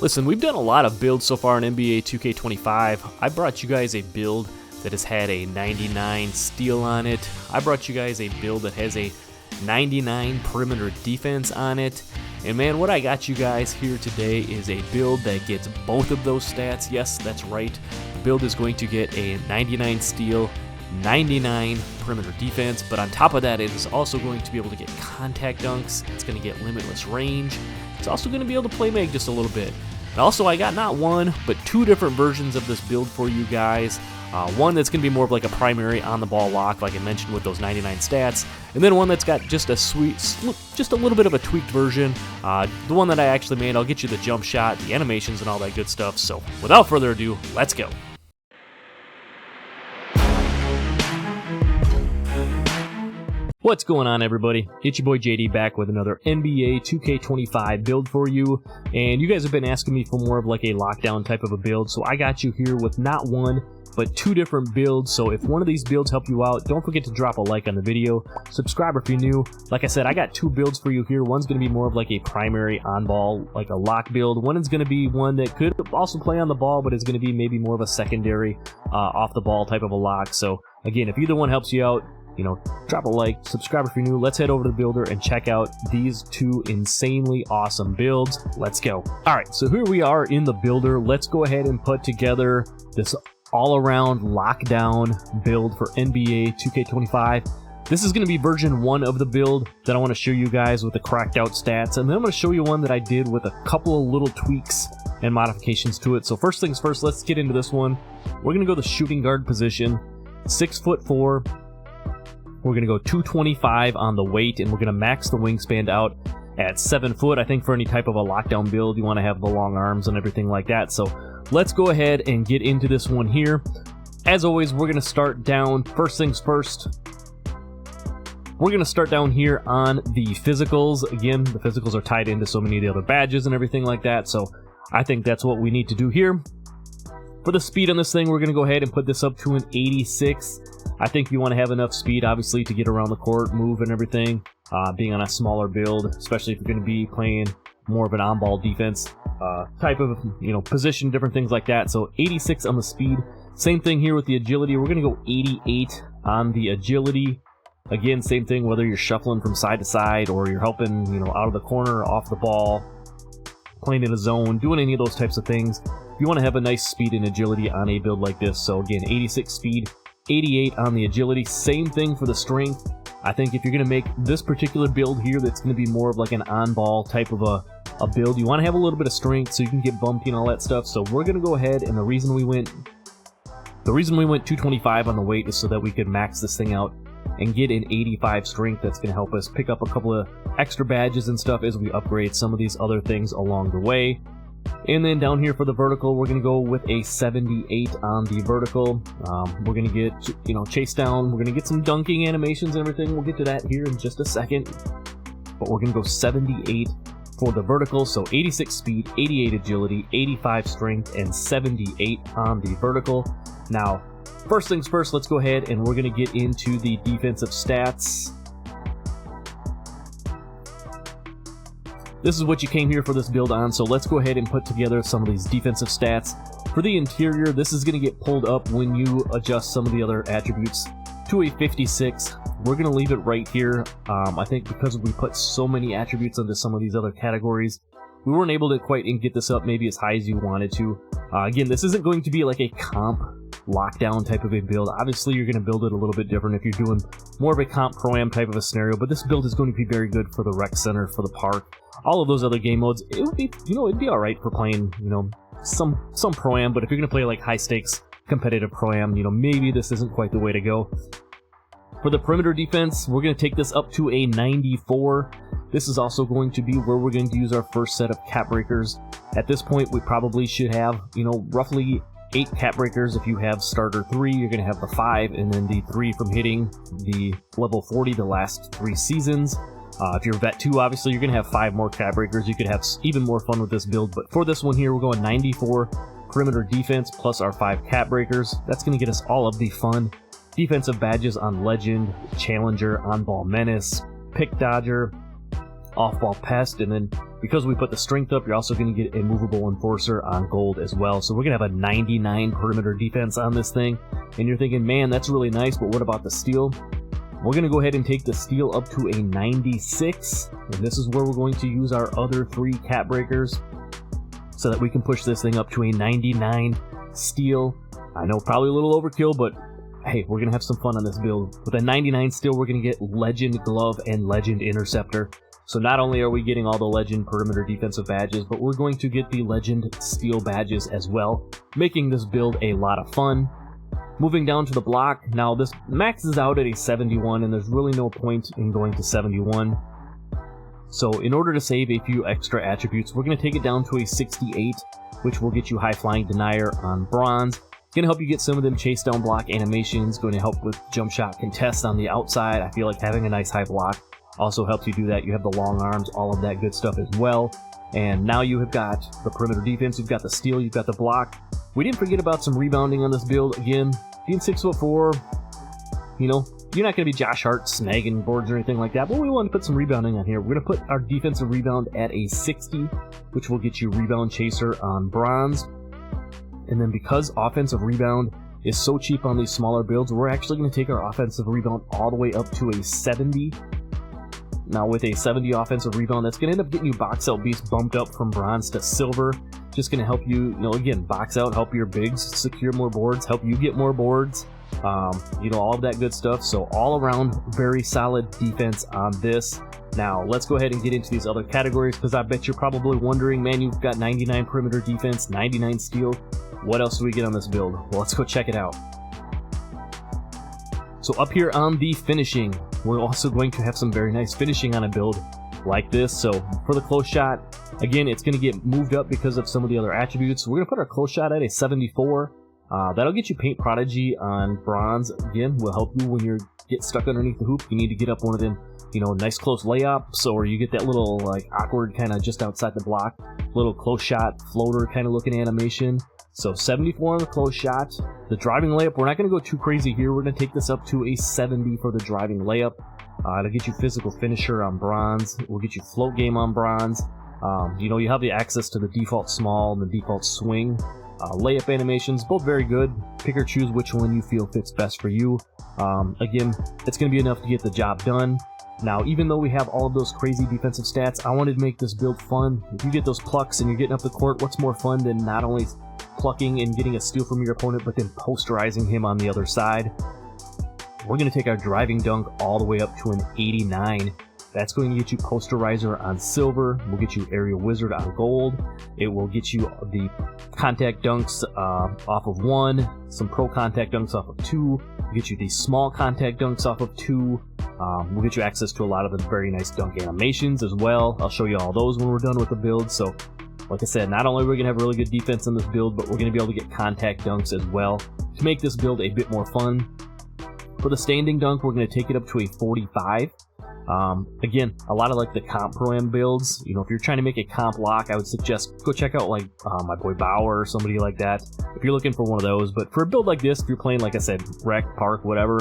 Listen, we've done a lot of builds so far in NBA 2K25. I brought you guys a build that has had a 99 steal on it. I brought you guys a build that has a 99 perimeter defense on it. And man, what I got you guys here today is a build that gets both of those stats. Yes, that's right. The build is going to get a 99 steal, 99 perimeter defense, but on top of that, it is also going to be able to get contact dunks. It's going to get limitless range. It's also going to be able to play make just a little bit. And also, I got not one, but two different versions of this build for you guys. One that's going to be more of like a primary on-the-ball lock, like I mentioned with those 99 stats, and then one that's got just a just a little bit of a tweaked version. The one that I actually made, I'll get you the jump shot, the animations, and all that good stuff. So, without further ado, let's go. What's going on, everybody? It's your boy JD back with another NBA 2K25 build for you, and you guys have been asking me for more of like a lockdown type of a build, so I got you here with not one, but two different builds. So if one of these builds help you out, don't forget to drop a like on the video, subscribe if you're new. Like I said, I got two builds for you here. One's going to be more of like a primary on-ball, like a lock build. One is going to be one that could also play on the ball, but it's going to be maybe more of a secondary off-the-ball type of a lock. So again, if either one helps you out, you know, drop a like, subscribe if you're new. Let's head over to the builder and check out these two insanely awesome builds. Let's go. All right, so here we are in the builder. Let's go ahead and put together this all-around lockdown build for NBA 2K25. This is going to be version 1 of the build that I want to show you guys with the cracked out stats, and then I'm going to show you one that I did with a couple of little tweaks and modifications to it. So first things first, let's get into this one. We're going to go the shooting guard position, 6'4". We're going to go 225 on the weight, and we're going to max the wingspan out at 7 foot. I think for any type of a lockdown build, you want to have the long arms and everything like that. So let's go ahead and get into this one here. As always, we're going to start down. First things first, we're going to start down here on the physicals. Again, the physicals are tied into so many of the other badges and everything like that. So I think that's what we need to do here. For the speed on this thing, we're going to go ahead and put this up to an 86. I think you want to have enough speed, obviously, to get around the court, move and everything, being on a smaller build, especially if you're going to be playing more of an on-ball defense type of, you know, position, different things like that. So 86 on the speed. Same thing here with the agility. We're going to go 88 on the agility. Again, same thing, whether you're shuffling from side to side or you're helping, you know, out of the corner, off the ball, playing in a zone, doing any of those types of things. You want to have a nice speed and agility on a build like this. So again, 86 speed, 88 on the agility. Same thing for the strength. I think if you're going to make this particular build here that's going to be more of like an on-ball type of a build, you want to have a little bit of strength so you can get bumpy and all that stuff. So we're going to go ahead, and the reason we went 225 on the weight is so that we could max this thing out and get an 85 strength. That's going to help us pick up a couple of extra badges and stuff as we upgrade some of these other things along the way. And then down here for the vertical, we're going to go with a 78 on the vertical. We're going to get, you know, chase down. We're going to get some dunking animations and everything. We'll get to that here in just a second. But we're going to go 78 for the vertical. So 86 speed, 88 agility, 85 strength, and 78 on the vertical. Now, first things first, let's go ahead and we're going to get into the defensive stats. This is what you came here for this build on, so let's go ahead and put together some of these defensive stats. For the interior, this is going to get pulled up when you adjust some of the other attributes to a 56. We're going to leave it right here. I think because we put so many attributes into some of these other categories, we weren't able to quite get this up maybe as high as you wanted to. Again, this isn't going to be like a comp lockdown type of a build. Obviously, you're going to build it a little bit different if you're doing more of a comp pro-am type of a scenario, but this build is going to be very good for the rec center, for the park, all of those other game modes. It would be, you know, it'd be all right for playing, you know, some pro-am, but if you're going to play like high stakes competitive pro-am, you know, maybe this isn't quite the way to go. For the perimeter defense, we're going to take this up to a 94. This is also going to be where we're going to use our first set of cap breakers. At this point, we probably should have, you know, roughly 8 cap breakers. If you have starter 3, you're going to have the 5, and then the 3 from hitting the level 40 the last 3 seasons. If you're vet 2, obviously you're going to have 5 more cap breakers. You could have even more fun with this build, but for this one here, we're going 94 perimeter defense plus our 5 cap breakers. That's going to get us all of the fun defensive badges on Legend, Challenger, On-Ball Menace, Pick Dodger, Off-Ball Pest, and then Because we put the strength up, you're also going to get a movable enforcer on gold as well. So we're going to have a 99 perimeter defense on this thing. And you're thinking, man, that's really nice, but what about the steel? We're going to go ahead and take the steel up to a 96. And this is where we're going to use our other 3 cap breakers so that we can push this thing up to a 99 steel. I know, probably a little overkill, but hey, we're going to have some fun on this build. With a 99 steel, we're going to get Legend Glove and Legend Interceptor. So not only are we getting all the Legend Perimeter Defensive badges, but we're going to get the Legend Steel badges as well, making this build a lot of fun. Moving down to the block, now this maxes out at a 71, and there's really no point in going to 71. So in order to save a few extra attributes, we're going to take it down to a 68, which will get you High Flying Denier on bronze. Going to help you get some of them chase down block animations, going to help with jump shot contests on the outside. I feel like having a nice high block also helps you do that. You have the long arms, all of that good stuff as well. And now you have got the perimeter defense, you've got the steel, you've got the block. We didn't forget about some rebounding on this build. Again, being 6'4", you know, you're not going to be Josh Hart snagging boards or anything like that, but we want to put some rebounding on here. We're going to put our defensive rebound at a 60, which will get you rebound chaser on bronze. And then because offensive rebound is so cheap on these smaller builds, we're actually going to take our offensive rebound all the way up to a 70. Now with a 70 offensive rebound, that's going to end up getting you Box Out Beast bumped up from bronze to silver. Just going to help you, again, box out, help your bigs secure more boards, help you get more boards, all of that good stuff. So all around, very solid defense on this. Now let's go ahead and get into these other categories, because I bet you're probably wondering, man, you've got 99 perimeter defense, 99 steel. What else do we get on this build? Well, let's go check it out. So up here on the finishing, we're also going to have some very nice finishing on a build like this. So for the close shot, again, it's going to get moved up because of some of the other attributes. We're going to put our close shot at a 74. That'll get you Paint Prodigy on bronze. Again, will help you when you get stuck underneath the hoop. You need to get up one of them, nice close layups, or you get that little like awkward kind of just outside the block, little close shot floater kind of looking animation. So 74 on the close shot. The driving layup, we're not going to go too crazy here. We're going to take this up to a 70 for the driving layup. It'll get you physical finisher on bronze. We'll get you float game on bronze. You have the access to the default small and the default swing. Layup animations, both very good. Pick or choose which one you feel fits best for you. Again, it's going to be enough to get the job done. Now, even though we have all of those crazy defensive stats, I wanted to make this build fun. If you get those plucks and you're getting up the court, what's more fun than not only plucking and getting a steal from your opponent, but then posterizing him on the other side? We're going to take our driving dunk all the way up to an 89. That's going to get you Posterizer on silver. We'll get you Aerial Wizard on gold. It will get you the contact dunks off of 1, some pro contact dunks off of 2. We'll get you the small contact dunks off of 2. We'll get you access to a lot of the very nice dunk animations as well. I'll show you all those when we're done with the build. So, like I said, not only are we going to have really good defense in this build, but we're going to be able to get contact dunks as well to make this build a bit more fun. For the standing dunk, we're going to take it up to a 45. Again, a lot of like the comp pro-am builds, if you're trying to make a comp lock, I would suggest go check out like my boy Bauer or somebody like that if you're looking for one of those. But for a build like this, if you're playing, like I said, rec, park, whatever,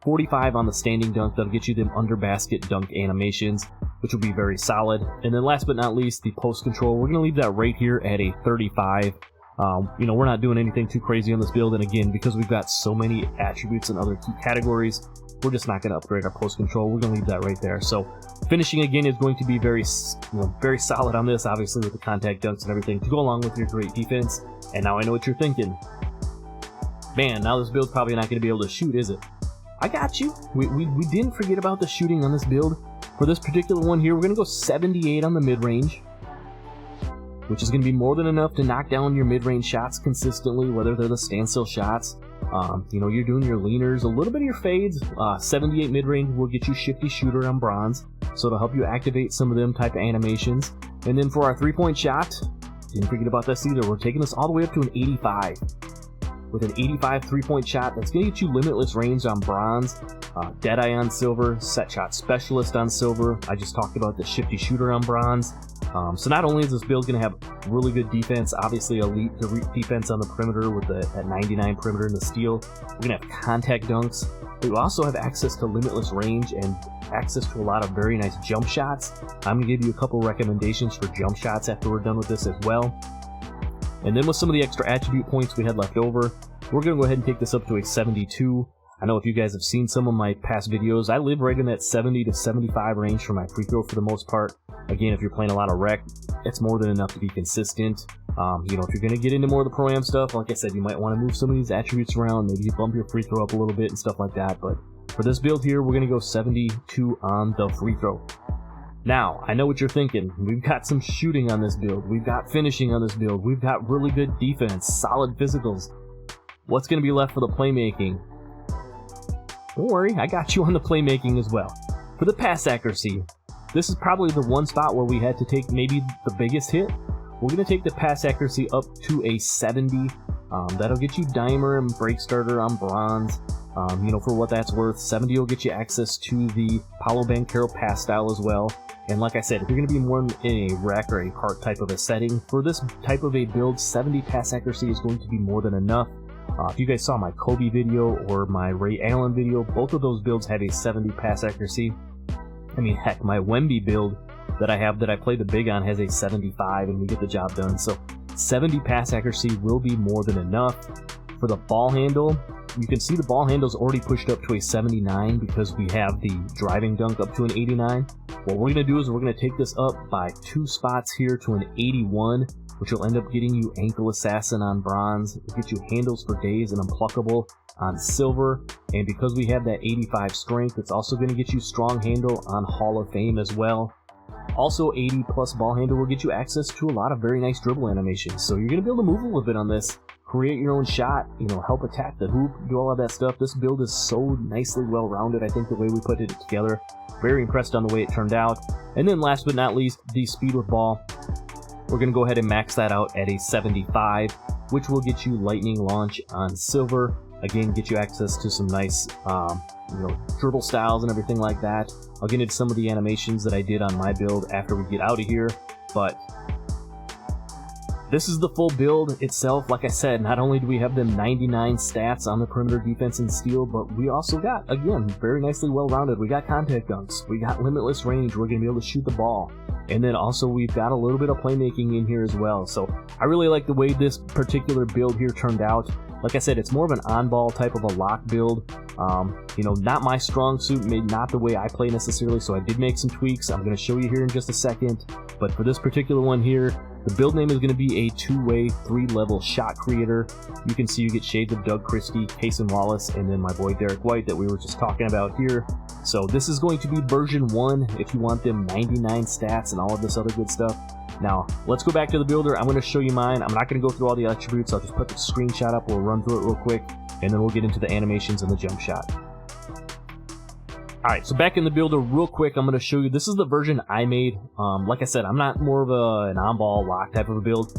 45 on the standing dunk, that'll get you them under basket dunk animations, which will be very solid. And then last but not least, the post control, we're going to leave that right here at a 35. We're not doing anything too crazy on this build, and again, because we've got so many attributes and other key categories, we're just not going to upgrade our post control. We're going to leave that right there. So finishing again is going to be very solid on this, obviously with the contact dunks and everything to go along with your great defense. And now I know what you're thinking. Man, now this build's probably not going to be able to shoot, is it? I got you. We didn't forget about the shooting on this build. For this particular one here, we're going to go 78 on the mid-range, which is going to be more than enough to knock down your mid-range shots consistently, whether they're the standstill shots. You're doing your leaners, a little bit of your fades. 78 mid-range will get you Shifty Shooter on bronze, so it'll help you activate some of them type of animations. And then for our 3-point shot, didn't forget about this either. We're taking this all the way up to an 85. with an 85 3-point shot. That's going to get you limitless range on bronze, Deadeye on silver, set shot specialist on silver. I just talked about the shifty shooter on bronze. So not only is this build going to have really good defense, obviously elite defense on the perimeter with that 99 perimeter in the steel. We're going to have contact dunks. But we also have access to limitless range and access to a lot of very nice jump shots. I'm going to give you a couple recommendations for jump shots after we're done with this as well. And then with some of the extra attribute points we had left over, we're going to go ahead and take this up to a 72. I know if you guys have seen some of my past videos, I live right in that 70 to 75 range for my free throw for the most part. Again, if you're playing a lot of rec, it's more than enough to be consistent. You know, if you're going to get into more of the pro-am stuff, like I said, you might want to move some of these attributes around, maybe bump your free throw up a little bit and stuff like that. But for this build here, we're going to go 72 on the free throw. Now, I know what you're thinking. We've got some shooting on this build. We've got finishing on this build. We've got really good defense, solid physicals. What's going to be left for the playmaking? Don't worry, I got you on the playmaking as well. For the pass accuracy, this is probably the one spot where we had to take maybe the biggest hit. We're going to take the pass accuracy up to a 70. That'll get you dimer and break starter on bronze. You know, for what that's worth. 70 will get you access to the Paolo Banchero pass style as well. And like I said, if you're going to be more in a rec or a park type of a setting, for this type of a build, 70 pass accuracy is going to be more than enough. If you guys saw my Kobe video or my Ray Allen video, both of those builds have a 70 pass accuracy. I mean, heck, my Wemby build that I play the big on has a 75 and we get the job done. So 70 pass accuracy will be more than enough. For the ball handle, you can see the ball handle's already pushed up to a 79 because we have the driving dunk up to an 89. What we're going to do is we're going to take this up by 2 spots here to an 81, which will end up getting you ankle assassin on bronze. It'll get you handles for days and unpluckable on silver. And because we have that 85 strength, it's also going to get you strong handle on Hall of Fame as well. Also, 80 plus ball handle will get you access to a lot of very nice dribble animations. So you're going to be able to move a little bit on this, create your own shot, you know, help attack the hoop, do all of that stuff. This build is so nicely well-rounded, I think, the way we put it together. Very impressed on the way it turned out. And then last but not least, the speed with ball. We're going to go ahead and max that out at a 75, which will get you lightning launch on silver. Again, get you access to some nice you know, dribble styles and everything like that. I'll get into some of the animations that I did on my build after we get out of here, but this is the full build itself. Like I said, not only do we have them 99 stats on the perimeter defense and steal, but we also got, again, very nicely well-rounded. We got contact dunks, we got limitless range, we're going to be able to shoot the ball, and then also we've got a little bit of playmaking in here as well. So I really like the way this particular build here turned out. Like I said, it's more of an on-ball type of a lock build. You know, not my strong suit, maybe not the way I play necessarily, so I did make some tweaks. I'm going to show you here in just a second. But for this particular one here, the build name is going to be a 2-way, 3-level shot creator. You can see you get shades of Doug Christie, Cason Wallace, and then my boy Derek White that we were just talking about here. So this is going to be version 1 if you want them 99 stats and all of this other good stuff. Now, let's go back to the builder. I'm going to show you mine. I'm not going to go through all the attributes. I'll just put the screenshot up. We'll run through it real quick, and then we'll get into the animations and the jump shot. Alright, so back in the builder real quick, I'm going to show you. This is the version I made. Like I said, I'm not more of an on-ball lock type of a build.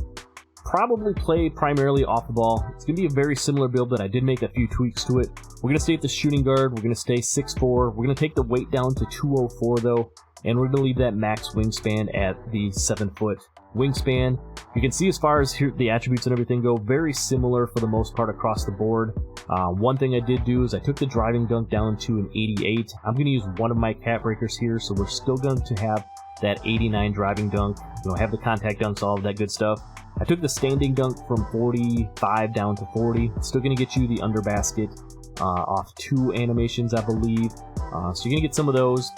Probably play primarily off the ball. It's going to be a very similar build, but I did make a few tweaks to it. We're going to stay at the shooting guard. We're going to stay 6'4". We're going to take the weight down to 204 though. And we're going to leave that max wingspan at the 7-foot wingspan. You can see as far as here, the attributes and everything go, very similar for the most part across the board. One thing I did do is I took the driving dunk down to an 88. I'm going to use one of my cat breakers here, so we're still going to have that 89 driving dunk. You know, have the contact dunks, all of that good stuff. I took the standing dunk from 45 down to 40. It's still going to get you the under basket off 2 animations, I believe. So you're going to get some of those.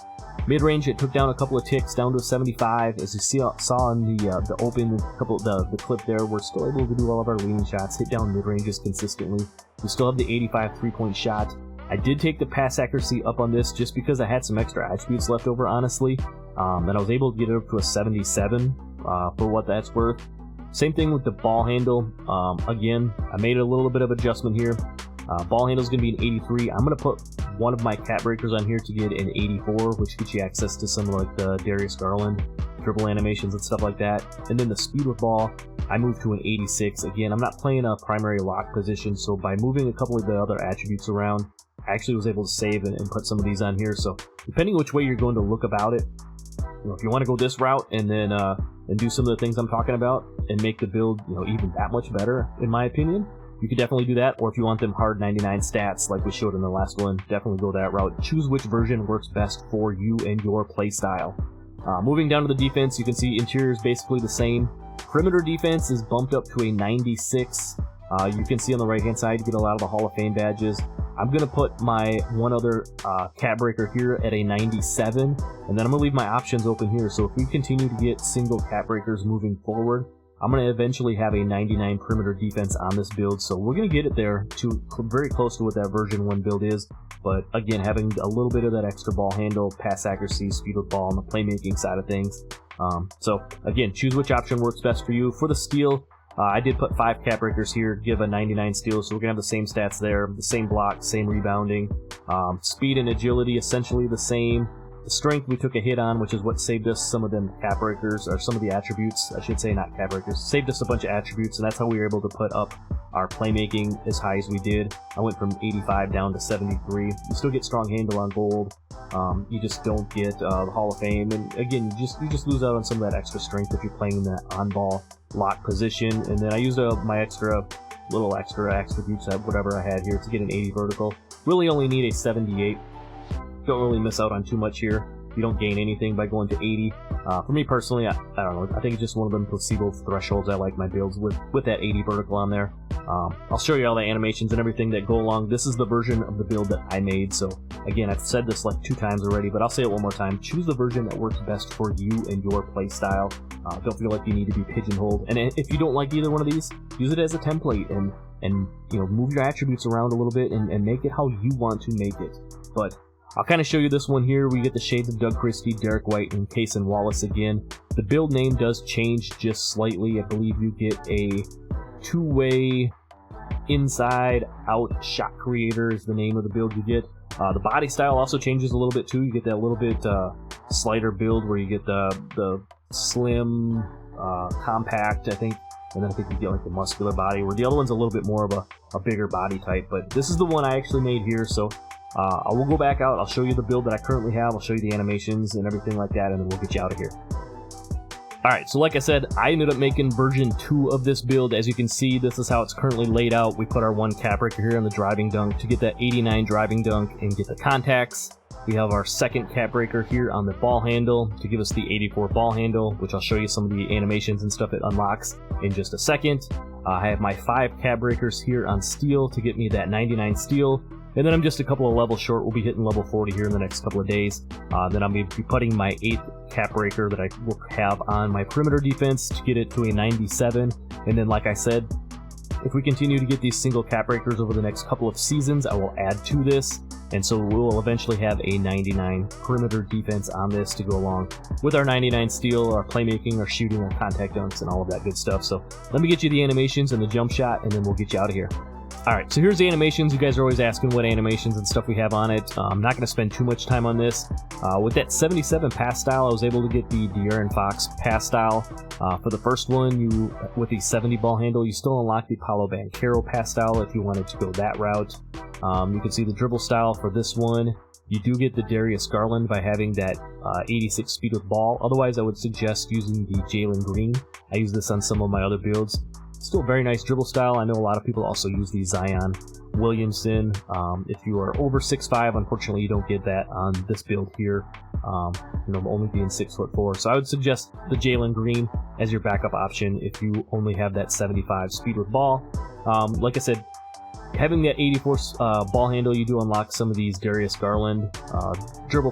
Mid-range, it took down a couple of ticks, down to a 75. As you saw in the open, the clip there, we're still able to do all of our leading shots, hit down mid-ranges consistently. We still have the 85 3-point shot. I did take the pass accuracy up on this just because I had some extra attributes left over, honestly. And I was able to get it up to a 77 for what that's worth. Same thing with the ball handle. Again, I made a little bit of adjustment here. Ball handle is going to be an 83. I'm going to put one of my cat breakers on here to get an 84, which gets you access to some like the Darius Garland dribble animations and stuff like that. And then the speed with ball, I moved to an 86. Again, I'm not playing a primary lock position, so by moving a couple of the other attributes around, I actually was able to save and put some of these on here. So depending which way you're going to look about it, you know, if you want to go this route and then and do some of the things I'm talking about and make the build, you know, even that much better, in my opinion, you could definitely do that. Or if you want them hard 99 stats like we showed in the last one, definitely go that route. Choose which version works best for you and your play style. Moving down to the defense, you can see interior is basically the same. Perimeter defense is bumped up to a 96. You can see on the right hand side, you get a lot of the Hall of Fame badges. I'm going to put my one other cat breaker here at a 97, and then I'm going to leave my options open here. So if we continue to get single cat breakers moving forward, I'm going to eventually have a 99 perimeter defense on this build. So we're going to get it there to very close to what that version 1 build is. But again, having a little bit of that extra ball handle, pass accuracy, speed with ball, and the playmaking side of things. So again, choose which option works best for you. For the steal, I did put 5 cat breakers here, give a 99 steal, so we're going to have the same stats there, the same block, same rebounding. Speed and agility, essentially the same. The strength we took a hit on, which is what saved us some of them cat breakers, or some of the attributes, I should say, not cat breakers. Saved us a bunch of attributes, and that's how we were able to put up our playmaking as high as we did. I went from 85 down to 73. You still get strong handle on gold. You just don't get the Hall of Fame, and again, you just lose out on some of that extra strength if you're playing in that on-ball lock position. And then I used my extra attributes, whatever I had here, to get an 80 vertical. Really only need a 78. Don't really miss out on too much here. You don't gain anything by going to 80. For me personally, I don't know. I think it's just one of them placebo thresholds. I like my builds with that 80 vertical on there. I'll show you all the animations and everything that go along. This is the version of the build that I made. So again, I've said this like 2 times already, but I'll say it one more time. Choose the version that works best for you and your play style. Don't feel like you need to be pigeonholed. And if you don't like either one of these, use it as a template and you know, move your attributes around a little bit and make it how you want to make it. But I'll kind of show you this one here. We get the shades of Doug Christie, Derek White, and Cason Wallace again. The build name does change just slightly. I believe you get a 2-way inside-out shot creator is the name of the build you get. The body style also changes a little bit too. You get that little bit slighter build where you get the slim, compact, I think. And then I think you get like the muscular body, where the other one's a little bit more of a bigger body type. But this is the one I actually made here, so I will go back out. I'll show you the build that I currently have. I'll show you the animations and everything like that, and then we'll get you out of here. Alright, so like I said, I ended up making version 2 of this build. As you can see, this is how it's currently laid out. We put our 1 cat breaker here on the driving dunk to get that 89 driving dunk and get the contacts. We have our 2nd cat breaker here on the ball handle to give us the 84 ball handle, which I'll show you some of the animations and stuff it unlocks in just a second. I have my 5 cat breakers here on steel to get me that 99 steel. And then I'm just a couple of levels short. We'll be hitting level 40 here in the next couple of days. Then I'll be putting my 8th cat breaker that I will have on my perimeter defense to get it to a 97. And then, like I said, if we continue to get these single cat breakers over the next couple of seasons, I will add to this. And so we will eventually have a 99 perimeter defense on this to go along with our 99 steal, our playmaking, our shooting, our contact dunks, and all of that good stuff. So let me get you the animations and the jump shot, and then we'll get you out of here. Alright, so here's the animations. You guys are always asking what animations and stuff we have on it. I'm not going to spend too much time on this. With that 77 pass style, I was able to get the De'Aaron Fox pass style. For the first one, with the 70 ball handle, you still unlock the Paolo Banchero pass style if you wanted to go that route. You can see the dribble style for this one. You do get the Darius Garland by having that 86 speed with ball. Otherwise, I would suggest using the Jalen Green. I use this on some of my other builds. Still very nice dribble style. I know a lot of people also use the Zion Williamson. If you are over 6'5", unfortunately you don't get that on this build here, only being 6'4". So I would suggest the Jalen Green as your backup option if you only have that 75 speed with ball. Like I said, having that 84 ball handle, you do unlock some of these Darius Garland dribble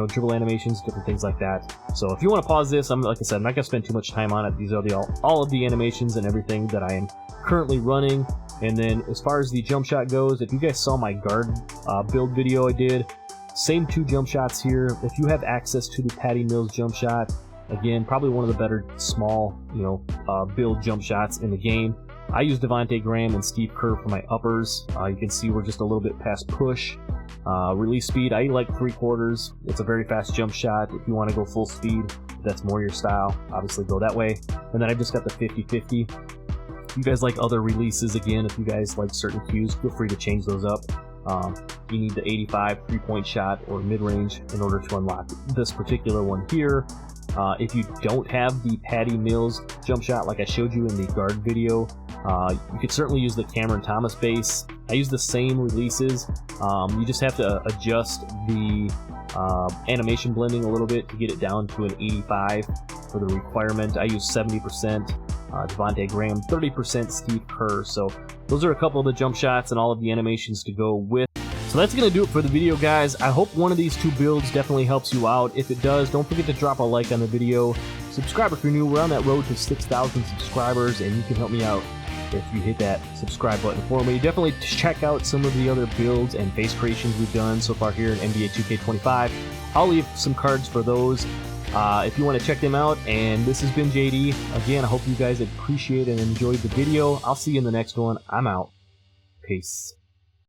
dribble animations, different things like that. So if you want to pause this, like I said, I'm not going to spend too much time on it. These are all of the animations and everything that I am currently running. And then as far as the jump shot goes, if you guys saw my guard build video I did, same 2 jump shots here. If you have access to the Patty Mills jump shot, again, probably one of the better small, build jump shots in the game. I use Devontae Graham and Steve Kerr for my uppers. You can see we're just a little bit past push. Release speed, I like 3/4. It's a very fast jump shot. If you want to go full speed, that's more your style, obviously go that way. And then I just got the 50-50. If you guys like other releases, again, if you guys like certain cues, feel free to change those up. You need the 85 3-point shot or mid-range in order to unlock this particular one here. If you don't have the Patty Mills jump shot like I showed you in the guard video, you could certainly use the Cameron Thomas base. I use the same releases. You just have to adjust the animation blending a little bit to get it down to an 85 for the requirement. I use 70% Devontae Graham, 30% Steve Kerr. So those are a couple of the jump shots and all of the animations to go with. So that's going to do it for the video, guys. I hope one of these two builds definitely helps you out. If it does, don't forget to drop a like on the video. Subscribe if you're new. We're on that road to 6,000 subscribers, and you can help me out if you hit that subscribe button for me. Definitely check out some of the other builds and base creations we've done so far here in NBA 2K25. I'll leave some cards for those if you want to check them out. And this has been JD. Again, I hope you guys appreciate and enjoyed the video. I'll see you in the next one. I'm out. Peace.